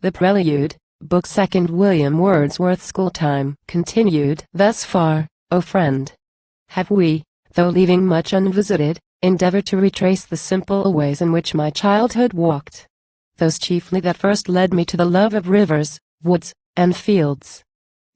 The Prelude, Book 2, William Wordsworth. School time continued. Thus far, O friend, have we, though leaving much unvisited, endeavored to retrace the simple ways in which my childhood walked. Those chiefly that first led me to the love of rivers, woods, and fields.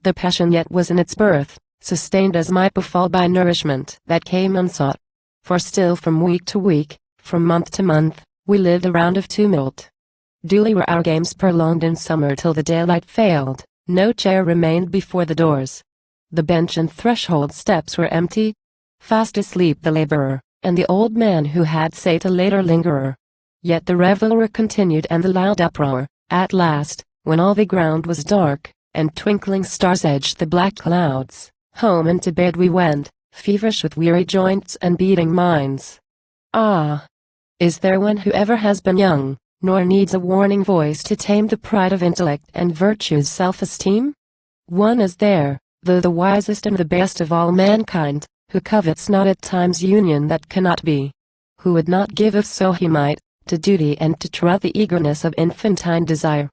The passion yet was in its birth, sustained as might befall by nourishment that came unsought. For still from week to week, from month to month, we lived a round of tumult. Duly were our games prolonged in summer till the daylight failed, no chair remained before the doors. The bench and threshold steps were empty. Fast asleep the laborer, and the old man who had sate a later lingerer. Yet the revelry continued and the loud uproar. At last, when all the ground was dark, and twinkling stars edged the black clouds, home and to bed we went, feverish with weary joints and beating minds. Ah! Is there one who ever has been young, nor needs a warning voice to tame the pride of intellect and virtue's self-esteem? One is there, though the wisest and the best of all mankind, who covets not at times union that cannot be, who would not give if so he might, to duty and to truth the eagerness of infantine desire.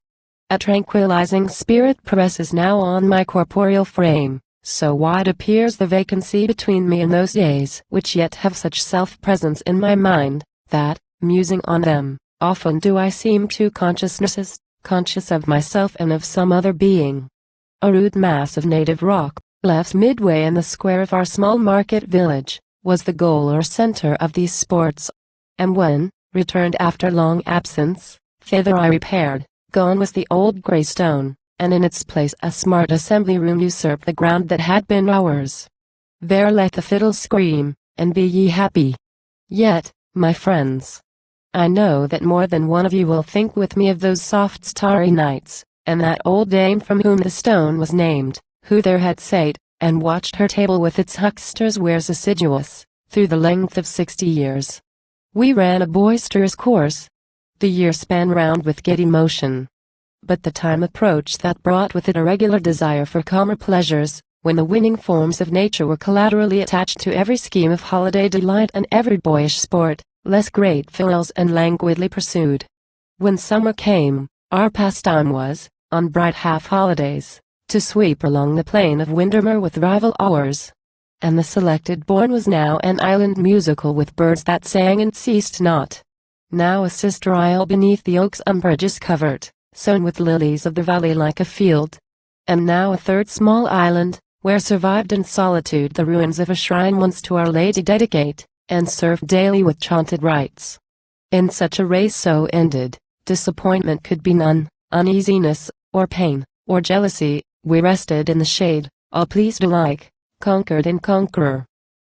A tranquilizing spirit presses now on my corporeal frame, so wide appears the vacancy between me and those days which yet have such self-presence in my mind, that, musing on them, often do I seem to conscious of myself and of some other being. A rude mass of native rock, left midway in the square of our small market village, was the goal or center of these sports. And when, returned after long absence, thither I repaired, gone was the old grey stone, and in its place a smart assembly room usurped the ground that had been ours. There let the fiddle scream, and be ye happy. Yet, my friends, I know that more than one of you will think with me of those soft starry nights, and that old dame from whom the stone was named, who there had sate, and watched her table with its huckster's wares assiduous, through the length of 60 years. We ran a boisterous course. The year span round with giddy motion. But the time approached that brought with it a regular desire for calmer pleasures, when the winning forms of nature were collaterally attached to every scheme of holiday delight and every boyish sport, less grateful and languidly pursued. When summer came, our pastime was, on bright half-holidays, to sweep along the plain of Windermere with rival oars. And the selected bourne was now an island musical with birds that sang and ceased not. Now a sister isle beneath the oak's umbrageous covert, sown with lilies of the valley like a field. And now a third small island, where survived in solitude the ruins of a shrine once to Our Lady dedicate, and served daily with chaunted rites. In such a race so ended, disappointment could be none, uneasiness, or pain, or jealousy. We rested in the shade, all pleased alike, conquered and conqueror.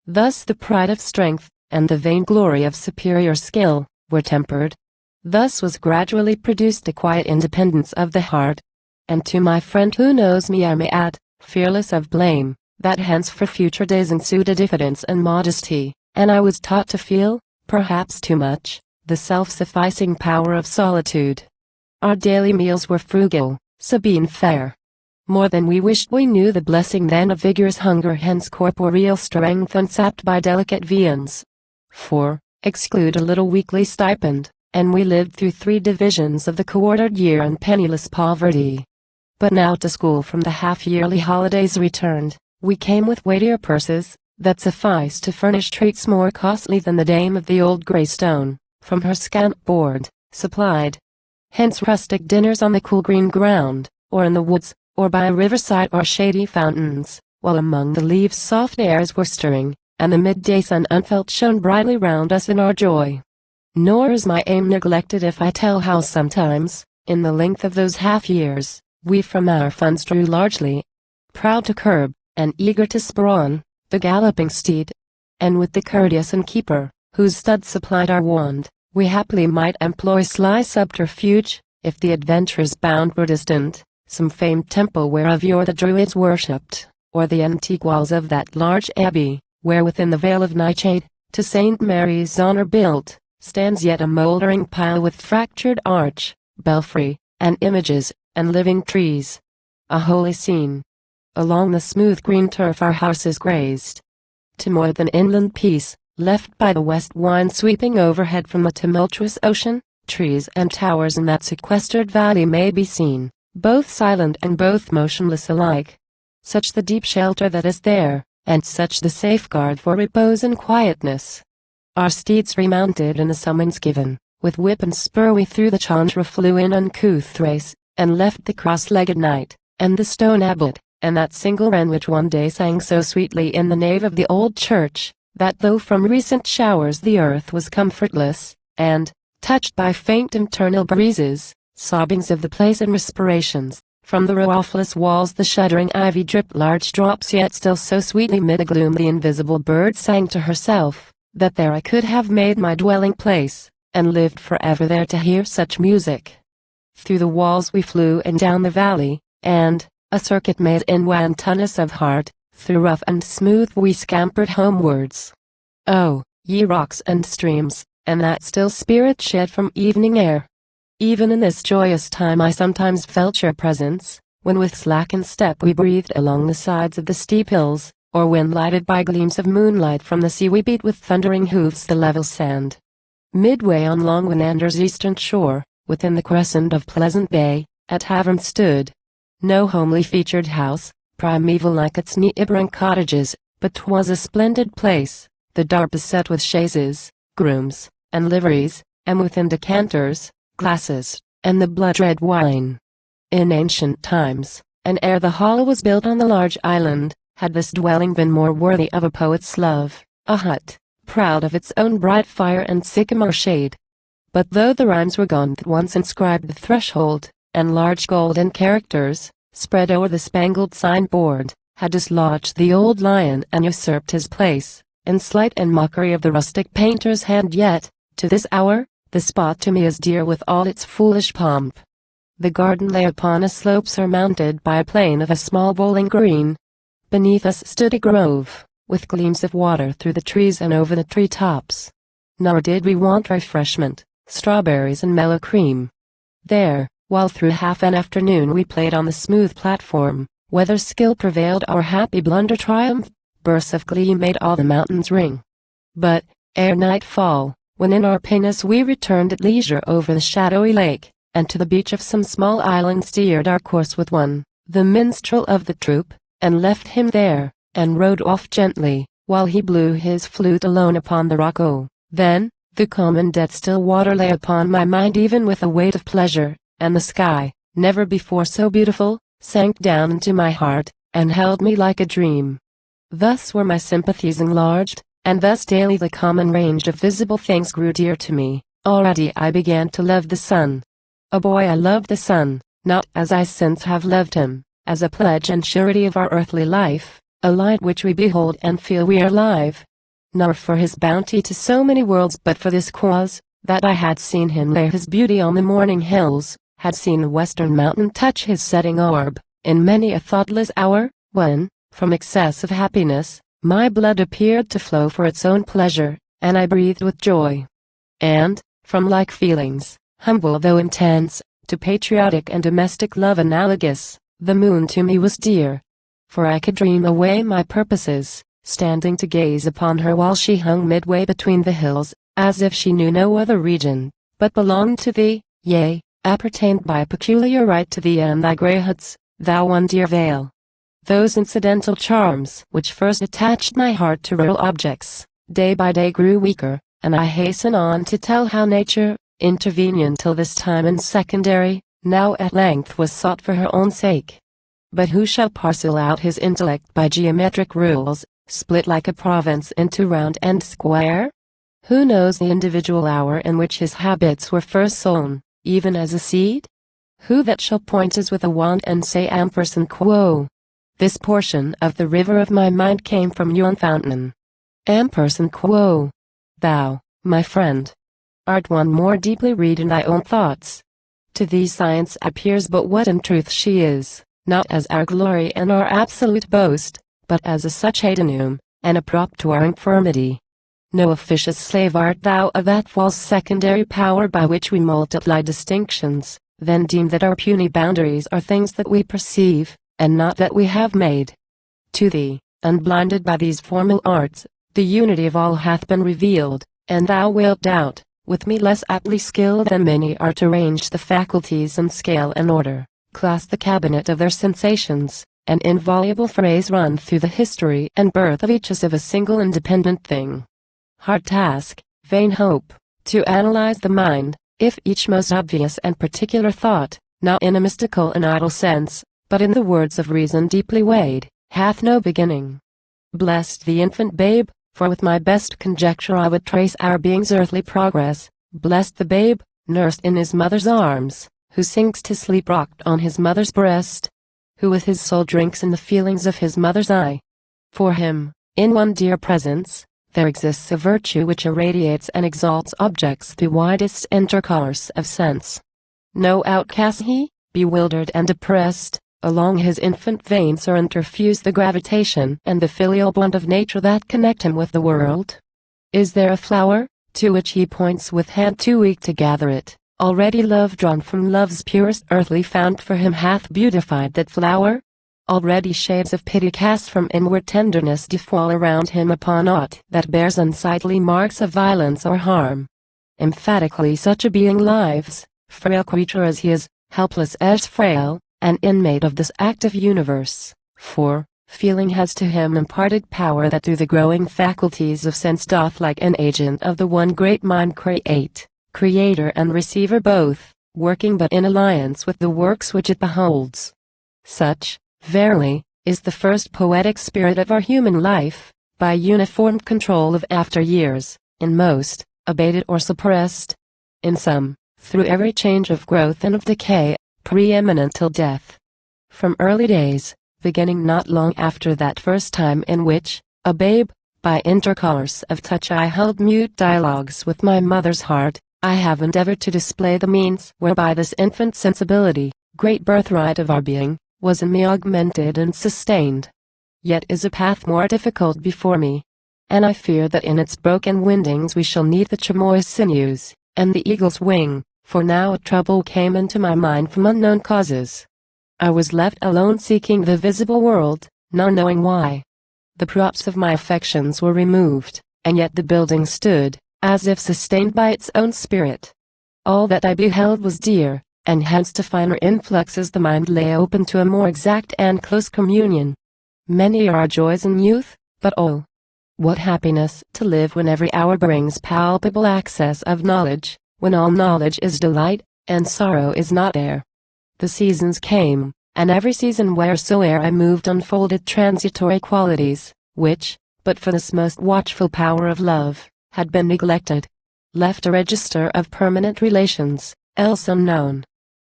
Thus the pride of strength, and the vainglory of superior skill, were tempered. Thus was gradually produced a quiet independence of the heart. And to my friend who knows me I may add, fearless of blame, that hence for future days ensued a diffidence and modesty, and I was taught to feel, perhaps too much, the self-sufficing power of solitude. Our daily meals were frugal, Sabine fare. More than we wished we knew the blessing then of vigorous hunger, hence corporeal strength unsapped by delicate viands. For, exclude a little weekly stipend, and we lived through 3 divisions of the quartered year in penniless poverty. But now to school from the half-yearly holidays returned, we came with weightier purses, that sufficed to furnish treats more costly than the dame of the old grey stone, from her scant board, supplied. Hence rustic dinners on the cool green ground, or in the woods, or by a riverside or shady fountains, while among the leaves soft airs were stirring, and the midday sun unfelt shone brightly round us in our joy. Nor is my aim neglected if I tell how sometimes, in the length of those half-years, we from our funds drew largely, proud to curb, and eager to spur on, the galloping steed. And with the courteous innkeeper, whose stud supplied our wand, we happily might employ sly subterfuge, if the adventurer's bound were distant, some famed temple where of yore the Druids worshipped, or the antique walls of that large abbey, where within the vale of Nightshade, to St. Mary's honour built, stands yet a mouldering pile with fractured arch, belfry, and images, and living trees. A holy scene. Along the smooth green turf our horses grazed. To more than inland peace, left by the west wind sweeping overhead from the tumultuous ocean, trees and towers in that sequestered valley may be seen, both silent and both motionless alike. Such the deep shelter that is there, and such the safeguard for repose and quietness. Our steeds remounted and the summons given, with whip and spur we through the Chandra flew in uncouth race, and left the cross-legged knight, and the stone abbot, and that single wren which one day sang so sweetly in the nave of the old church, that though from recent showers the earth was comfortless, and, touched by faint internal breezes, sobbings of the place and respirations, from the roofless walls the shuddering ivy dripped large drops, yet still so sweetly mid the gloom the invisible bird sang to herself, that there I could have made my dwelling place, and lived forever there to hear such music. Through the walls we flew and down the valley, and, a circuit made in wantonness of heart, through rough and smooth we scampered homewards. Oh, ye rocks and streams, and that still spirit shed from evening air! Even in this joyous time I sometimes felt your presence, when with slackened step we breathed along the sides of the steep hills, or when lighted by gleams of moonlight from the sea we beat with thundering hoofs the level sand. Midway on long Wenander's eastern shore, within the crescent of Pleasant Bay, a tavern stood. No homely featured house, primeval like its neighboring cottages, but 'twas a splendid place, the door beset with chaises, grooms, and liveries, and within decanters, glasses, and the blood-red wine. In ancient times, and ere the hall was built on the large island, had this dwelling been more worthy of a poet's love, a hut, proud of its own bright fire and sycamore shade. But though the rhymes were gone that once inscribed the threshold, and large golden characters, spread o'er the spangled signboard, had dislodged the old lion and usurped his place, in slight and mockery of the rustic painter's hand, yet, to this hour, the spot to me is dear with all its foolish pomp. The garden lay upon a slope surmounted by a plain of a small bowling green. Beneath us stood a grove, with gleams of water through the trees and over the tree-tops. Nor did we want refreshment, strawberries and mellow cream. There, while through half an afternoon we played on the smooth platform, whether skill prevailed or happy blunder triumphed, bursts of glee made all the mountains ring. But, ere nightfall, when in our pinnace we returned at leisure over the shadowy lake, and to the beach of some small island steered our course with one, the minstrel of the troop, and left him there, and rode off gently, while he blew his flute alone upon the rock. Oh, then, the calm and dead still water lay upon my mind even with a weight of pleasure, and the sky, never before so beautiful, sank down into my heart, and held me like a dream. Thus were my sympathies enlarged, and thus daily the common range of visible things grew dear to me. Already I began to love the sun. A boy I loved the sun, not as I since have loved him, as a pledge and surety of our earthly life, a light which we behold and feel we are alive. Nor for his bounty to so many worlds, but for this cause, that I had seen him lay his beauty on the morning hills, had seen the western mountain touch his setting orb, in many a thoughtless hour, when, from excess of happiness, my blood appeared to flow for its own pleasure, and I breathed with joy. And, from like feelings, humble though intense, to patriotic and domestic love analogous, the moon to me was dear. For I could dream away my purposes, standing to gaze upon her while she hung midway between the hills, as if she knew no other region, but belonged to thee, yea, appertained by peculiar right to thee and thy greyhoods, thou one dear vale. Those incidental charms which first attached my heart to real objects, day by day grew weaker, and I hasten on to tell how nature, intervening till this time in secondary, now at length was sought for her own sake. But who shall parcel out his intellect by geometric rules, split like a province into round and square? Who knows the individual hour in which his habits were first sown, even as a seed? Who that shall point us with a wand and say ampersand quo? This portion of the river of my mind came from yon fountain. Ampersand quo. Thou, my friend, art one more deeply read in thy own thoughts. To thee science appears but what in truth she is, not as our glory and our absolute boast, but as a such aidinum, and a prop to our infirmity. No officious slave art thou of that false secondary power by which we multiply distinctions, then deem that our puny boundaries are things that we perceive, and not that we have made. To thee, unblinded by these formal arts, the unity of all hath been revealed, and thou wilt doubt, with me less aptly skilled than many are to range the faculties and scale and order, class the cabinet of their sensations, an inviolable phrase run through the history and birth of each as of a single independent thing. Hard task, vain hope, to analyze the mind, if each most obvious and particular thought, not in a mystical and idle sense, but in the words of reason deeply weighed, hath no beginning. Blessed the infant babe, for with my best conjecture I would trace our being's earthly progress. Blessed the babe, nursed in his mother's arms, who sinks to sleep rocked on his mother's breast, who with his soul drinks in the feelings of his mother's eye. For him, in one dear presence, there exists a virtue which irradiates and exalts objects through widest intercourse of sense. No outcast he, bewildered and depressed, along his infant veins are interfused the gravitation and the filial bond of nature that connect him with the world. Is there a flower, to which he points with hand too weak to gather it, already love drawn from love's purest earthly fount for him hath beautified that flower? Already shades of pity cast from inward tenderness do fall around him upon aught that bears unsightly marks of violence or harm. Emphatically such a being lives, frail creature as he is, helpless as frail, an inmate of this active universe, for feeling has to him imparted power that through the growing faculties of sense doth like an agent of the one great mind create, creator and receiver both, working but in alliance with the works which it beholds. Such, verily, is the first poetic spirit of our human life, by uniform control of after years, in most, abated or suppressed. In some, through every change of growth and of decay, preeminent till death. From early days, beginning not long after that first time in which, a babe, by intercourse of touch I held mute dialogues with my mother's heart, I have endeavored to display the means whereby this infant sensibility, great birthright of our being, was in me augmented and sustained. Yet is a path more difficult before me, and I fear that in its broken windings we shall need the chamois sinews, and the eagle's wing, for now a trouble came into my mind from unknown causes. I was left alone seeking the visible world, nor knowing why. The props of my affections were removed, and yet the building stood, as if sustained by its own spirit. All that I beheld was dear, and hence to finer influxes the mind lay open to a more exact and close communion. Many are our joys in youth, but oh, what happiness to live when every hour brings palpable access of knowledge, when all knowledge is delight, and sorrow is not air. The seasons came, and every season wheresoe'er I moved unfolded transitory qualities, which, but for this most watchful power of love, had been neglected. Left a register of permanent relations, else unknown.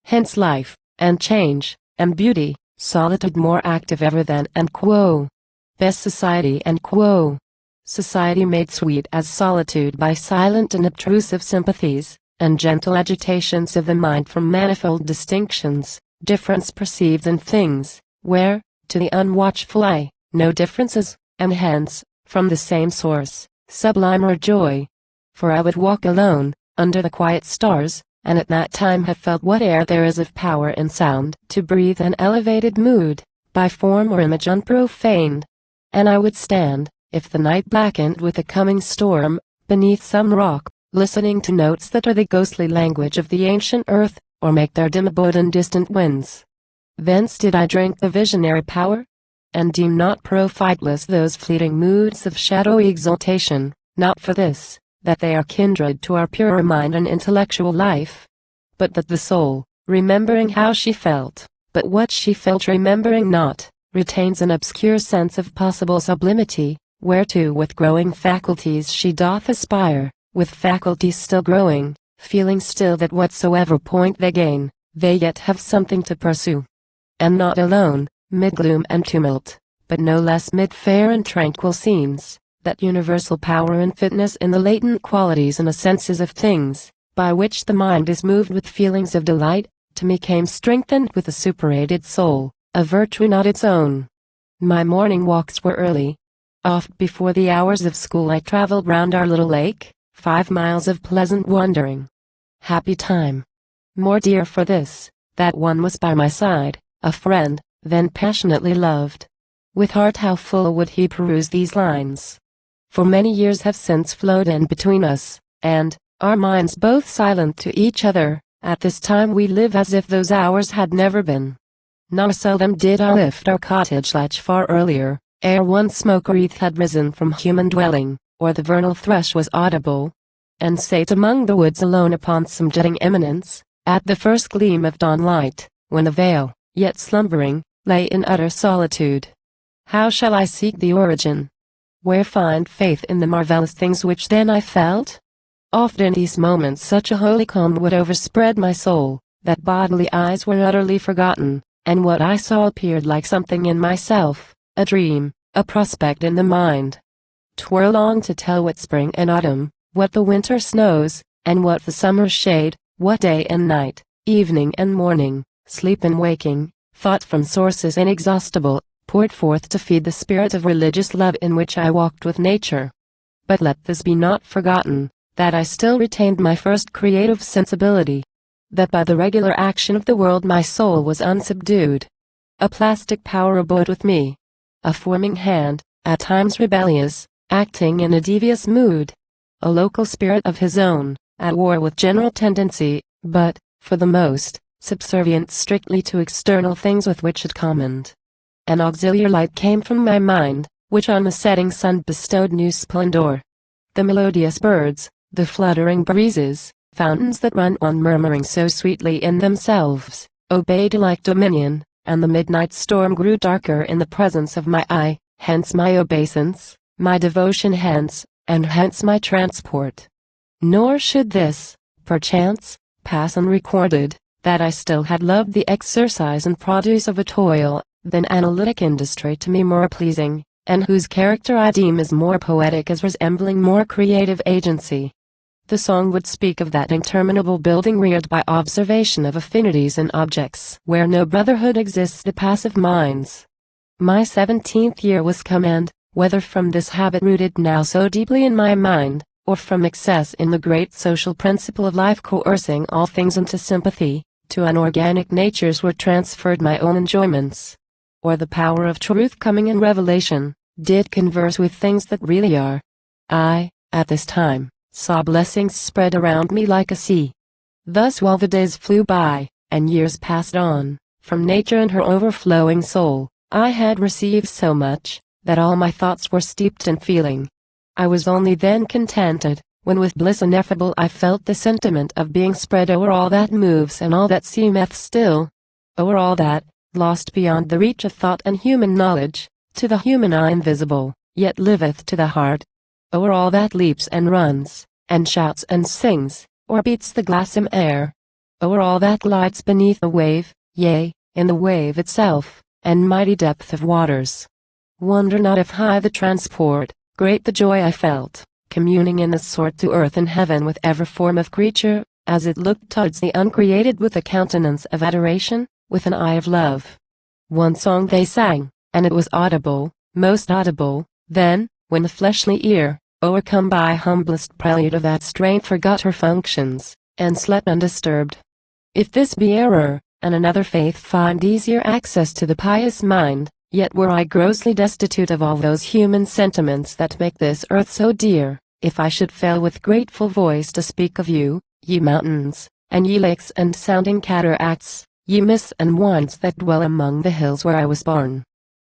Hence life, and change, and beauty, solitude more active ever than and quo. Best society and quo. Society made sweet as solitude by silent and obtrusive sympathies, and gentle agitations of the mind from manifold distinctions, difference perceived in things, where, to the unwatchful eye, no differences, and hence, from the same source, sublimer joy. For I would walk alone, under the quiet stars, and at that time have felt what air there is of power in sound to breathe an elevated mood, by form or image unprofaned. And I would stand, if the night blackened with a coming storm, beneath some rock, listening to notes that are the ghostly language of the ancient earth, or make their dim abode in distant winds. Thence did I drink the visionary power, and deem not profitless those fleeting moods of shadowy exaltation, not for this, that they are kindred to our purer mind and intellectual life, but that the soul, remembering how she felt, but what she felt remembering not, retains an obscure sense of possible sublimity, whereto with growing faculties she doth aspire, with faculties still growing, feeling still that whatsoever point they gain, they yet have something to pursue. And not alone, mid gloom and tumult, but no less mid fair and tranquil scenes, that universal power and fitness in the latent qualities and essences of things, by which the mind is moved with feelings of delight, to me came strengthened with a superadded soul, a virtue not its own. My morning walks were early. Oft before the hours of school I traveled round our little lake, 5 miles of pleasant wandering. Happy time. More dear for this, that one was by my side, a friend, then passionately loved. With heart how full would he peruse these lines. For many years have since flowed in between us, and, our minds both silent to each other. At this time we live as if those hours had never been. Nor seldom did I lift our cottage latch far earlier, ere one smoke wreath had risen from human dwelling, or the vernal thrush was audible, and sate among the woods alone upon some jutting eminence, at the first gleam of dawn light, when the vale, yet slumbering, lay in utter solitude. How shall I seek the origin? Where find faith in the marvelous things which then I felt? Oft in these moments such a holy calm would overspread my soul, that bodily eyes were utterly forgotten, and what I saw appeared like something in myself, a dream, a prospect in the mind. 'Twere long to tell what spring and autumn, what the winter snows, and what the summer shade, what day and night, evening and morning, sleep and waking, thought from sources inexhaustible, poured forth to feed the spirit of religious love in which I walked with nature. But let this be not forgotten, that I still retained my first creative sensibility. That by the regular action of the world my soul was unsubdued. A plastic power abode with me. A forming hand, at times rebellious, acting in a devious mood. A local spirit of his own, at war with general tendency, but, for the most, subservient strictly to external things with which it commoned. An auxiliar light came from my mind, which on the setting sun bestowed new splendor. The melodious birds, the fluttering breezes, fountains that run on murmuring so sweetly in themselves, obeyed like dominion, and the midnight storm grew darker in the presence of my eye, hence my obeisance, my devotion hence, and hence my transport. Nor should this, perchance, pass unrecorded, that I still had loved the exercise and produce of a toil, than analytic industry to me more pleasing, and whose character I deem is more poetic as resembling more creative agency. The song would speak of that interminable building reared by observation of affinities in objects where no brotherhood exists to passive minds. My 17th year was come and, whether from this habit rooted now so deeply in my mind, or from excess in the great social principle of life coercing all things into sympathy, to unorganic natures were transferred my own enjoyments. Or the power of truth coming in revelation, did converse with things that really are. I, at this time, saw blessings spread around me like a sea. Thus while the days flew by, and years passed on, from nature and her overflowing soul, I had received so much, that all my thoughts were steeped in feeling. I was only then contented, when with bliss ineffable I felt the sentiment of being spread over all that moves and all that seemeth still, over all that, lost beyond the reach of thought and human knowledge, to the human eye invisible, yet liveth to the heart, over all that leaps and runs, and shouts and sings, or beats the gladsome air, over all that glides beneath a wave, yea, in the wave itself, and mighty depth of waters. Wonder not if high the transport, great the joy I felt, communing in this sort to earth and heaven with every form of creature, as it looked towards the uncreated with a countenance of adoration, with an eye of love. One song they sang, and it was audible, most audible, then, when the fleshly ear, overcome by humblest prelude of that strain, forgot her functions, and slept undisturbed. If this be error, and another faith find easier access to the pious mind, yet were I grossly destitute of all those human sentiments that make this earth so dear, if I should fail with grateful voice to speak of you, ye mountains, and ye lakes and sounding cataracts, ye mists and winds that dwell among the hills where I was born.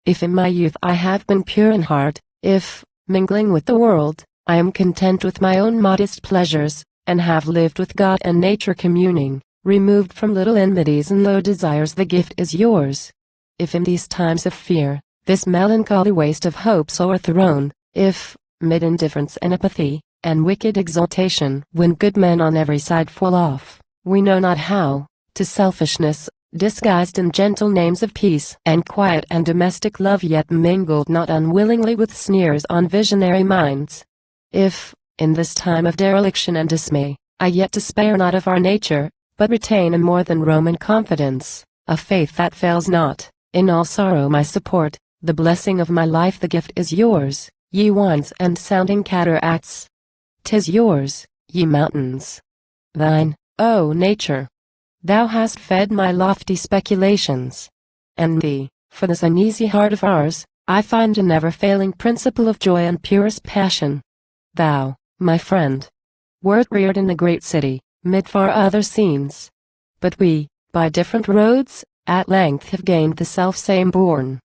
If in my youth I have been pure in heart, if, mingling with the world, I am content with my own modest pleasures, and have lived with God and nature communing, removed from little enmities and low desires, the gift is yours. If in these times of fear, this melancholy waste of hopes o'erthrown, if, mid indifference and apathy, and wicked exultation, when good men on every side fall off, we know not how, to selfishness, disguised in gentle names of peace and quiet and domestic love, yet mingled not unwillingly with sneers on visionary minds. If, in this time of dereliction and dismay, I yet despair not of our nature, but retain a more than Roman confidence, a faith that fails not, in all sorrow my support, the blessing of my life, the gift is yours, ye winds and sounding cataracts. 'Tis yours, ye mountains. Thine, O nature. Thou hast fed my lofty speculations. And thee, for this uneasy heart of ours, I find a never-failing principle of joy and purest passion. Thou, my friend. wert reared in the great city, mid far other scenes. But we, by different roads, at length have gained the self-same bourne.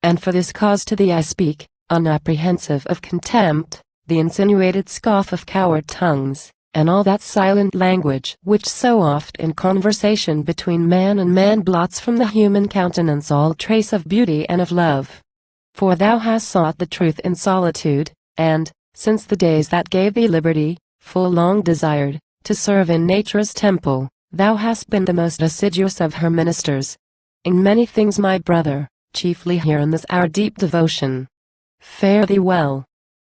And for this cause to thee I speak, unapprehensive of contempt, the insinuated scoff of coward tongues, and all that silent language which so oft in conversation between man and man blots from the human countenance all trace of beauty and of love. For thou hast sought the truth in solitude, and, since the days that gave thee liberty, full long desired, to serve in nature's temple, thou hast been the most assiduous of her ministers. In many things, my brother, chiefly here in this our deep devotion. Fare thee well.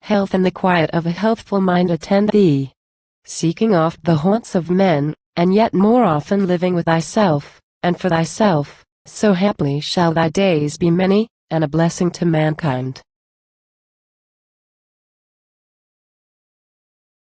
Health and the quiet of a healthful mind attend thee. Seeking oft the haunts of men, and yet more often living with thyself, and for thyself, so haply shall thy days be many, and a blessing to mankind.